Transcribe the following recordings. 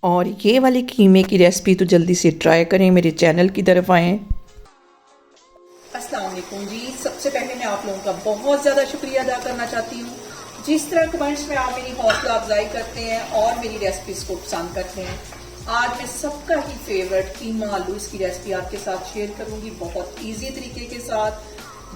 और ये वाली कीमे की रेसिपी तो जल्दी से ट्राई करें, मेरे चैनल की तरफ आएँ। अस्सलाम वालेकुम जी। सबसे पहले मैं आप लोगों का बहुत ज़्यादा शुक्रिया अदा करना चाहती हूँ। जिस तरह कमेंट्स में आप मेरी हौसला अफजाई करते हैं और मेरी रेसिपीज़ को पसंद करते हैं, आज मैं सबका ही फेवरेट कीमा आलू इसकी रेसिपी आपके साथ शेयर करूँगी, बहुत ईजी तरीके के साथ,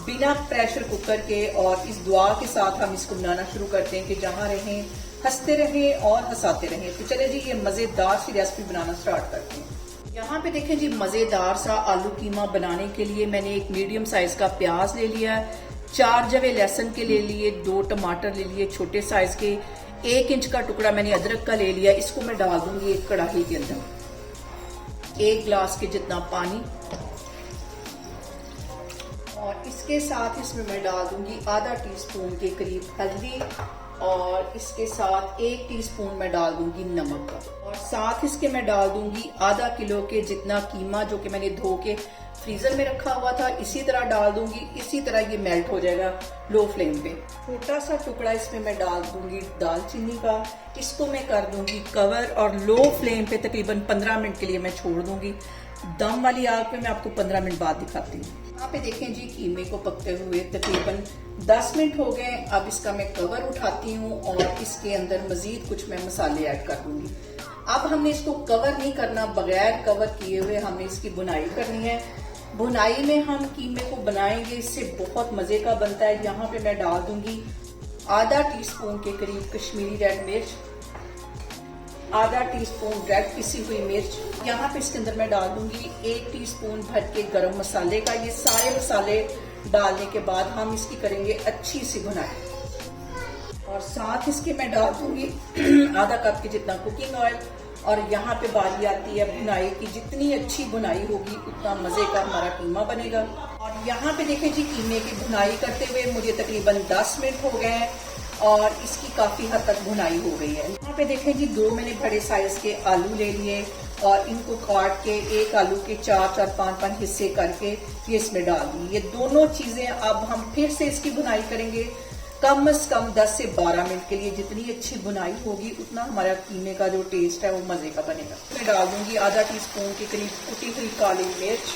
बिना प्रेशर कुकर के। और इस दुआ के साथ हम इसको बनाना शुरू करते हैं कि जहाँ रहें हंसते रहें और हंसाते रहें। तो चले जी, ये मज़ेदार सी रेसिपी बनाना स्टार्ट करते हैं। यहाँ पे देखें जी, मज़ेदार सा आलू कीमा बनाने के लिए मैंने एक मीडियम साइज का प्याज ले लिया, 4 जवे लहसुन के ले लिए, 2 टमाटर ले लिए छोटे साइज के, 1 इंच का टुकड़ा मैंने अदरक का ले लिया। इसको मैं डाल दूंगी एक कढ़ाई के अंदर, 1 गिलास के जितना पानी, और इसके साथ इसमें मैं डाल दूंगी आधा टीस्पून के करीब हल्दी, और इसके साथ 1 टीस्पून मैं डाल दूंगी नमक का, और साथ इसके मैं डाल दूंगी आधा किलो के जितना कीमा जो कि मैंने धो के फ्रीजर में रखा हुआ था, इसी तरह डाल दूंगी। इसी तरह ये मेल्ट हो जाएगा लो फ्लेम पे। छोटा सा टुकड़ा इसमें मैं डाल दूंगी दालचीनी का, इसको मैं कर दूंगी कवर और लो फ्लेम पे तकरीबन 15 मिनट के लिए मैं छोड़ दूंगी। दम वाली आग पे मैं आपको 15 मिनट बाद दिखाती हूँ। यहाँ पे देखें जी, कीमे को पकते हुए तकरीबन 10 मिनट हो गए। अब इसका मैं कवर उठाती हूँ और इसके अंदर मजीद कुछ मैं मसाले ऐड कर दूंगी। अब हमने इसको कवर नहीं करना, बगैर कवर किए हुए हमने इसकी बुनाई करनी है। बुनाई में हम कीमे को बनाएंगे, इससे बहुत मजे का बनता है। यहाँ पे मैं डाल दूंगी आधा टीस्पून के करीब कश्मीरी रेड मिर्च, आधा टीस्पून रेड पिसी हुई मिर्च। यहाँ पे इसके अंदर मैं डाल दूंगी 1 टीस्पून भर के गरम मसाले का। ये सारे मसाले डालने के बाद हम इसकी करेंगे अच्छी सी भुनाई, और साथ इसके मैं डाल दूंगी आधा कप के जितना कुकिंग ऑयल। और यहाँ पे बारी आती है भुनाई की, जितनी अच्छी भुनाई होगी उतना मजे का हमारा कीमा बनेगा। और यहाँ पे देखें जी, कीमे की भुनाई करते हुए मुझे तकरीबन 10 मिनट हो गए हैं और इसकी काफी हद तक भुनाई हो गई है। यहाँ पे देखें जी, 2 मैंने बड़े साइज के आलू ले लिए और इनको काट के एक आलू के 4-4, 5-5 हिस्से करके ये इसमें डाल दी। ये दोनों चीजें अब हम फिर से इसकी भुनाई करेंगे कम से कम 10 से 12 मिनट के लिए। जितनी अच्छी भुनाई होगी उतना हमारा कीमे का जो टेस्ट है वो मजे का बनेगा। मैं डाल दूंगी आधा टीस्पून के करीब कुटी हुई काली मिर्च,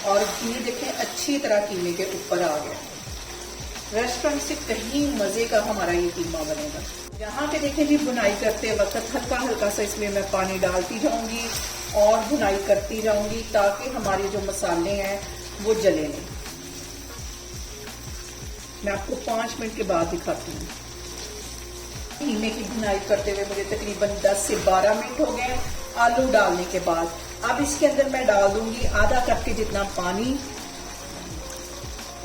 और ये देखें अच्छी तरह कीमे के ऊपर आ गया। रेस्टोरेंट से कहीं मजे का हमारा ये कीमा बनेगा। यहाँ पे देखें जी, बुनाई करते वक्त हल्का हल्का सा इसमें मैं पानी डालती जाऊंगी और बुनाई करती जाऊंगी ताकि हमारे जो मसाले हैं वो जले नहीं। मैं आपको 5 मिनट के बाद दिखाती हूँ। कीमे की भुनाई करते हुए मुझे तकरीबन 10 से 12 मिनट हो गए आलू डालने के बाद। अब इसके अंदर मैं डाल दूंगी आधा कप के जितना पानी,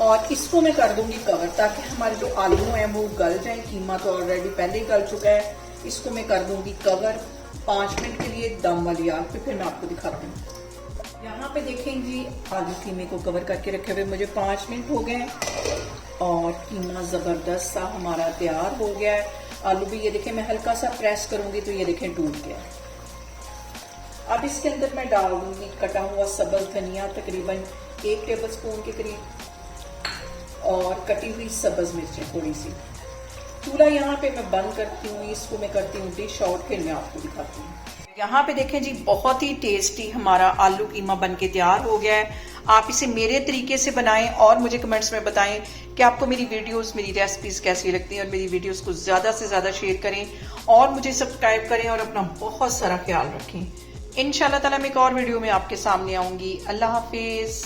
और इसको मैं कर दूंगी कवर ताकि हमारे जो आलू हैं वो गल जाएं। कीमा तो ऑलरेडी पहले ही गल चुका है। इसको मैं कर दूंगी कवर 5 मिनट के लिए दम वाली आग पे, फिर मैं आपको दिखाती हूँ। यहाँ पे देखें जी, आलू कीमे को कवर करके रखे हुए मुझे 5 मिनट हो गए और कीमा जबरदस्त सा हमारा तैयार हो गया है। आलू भी ये देखें, मैं हल्का सा प्रेस करूंगी तो ये देखें टूट गया। अब इसके अंदर मैं डाल दूंगी कटा हुआ सब्ज धनिया तकरीबन 1 टेबल स्पून के करीब, और कटी हुई सब्ज मिर्चें थोड़ी सी। चूल्हा यहाँ पे मैं बंद करती हूँ, इसको मैं करती हूँ डिश आउट, फिर मैं आपको दिखाती हूँ। यहाँ पे देखें जी, बहुत ही टेस्टी हमारा आलू कीमा बन के तैयार हो गया है। आप इसे मेरे तरीके से बनाएं और मुझे कमेंट्स में बताएं कि आपको मेरी वीडियोस, मेरी रेसिपीज कैसी लगती हैं, और मेरी वीडियोस को ज़्यादा से ज़्यादा शेयर करें और मुझे सब्सक्राइब करें और अपना बहुत सारा ख्याल रखें। इंशाल्लाह ताला मैं एक और वीडियो में आपके सामने आऊँगी। अल्लाह हाफिज़।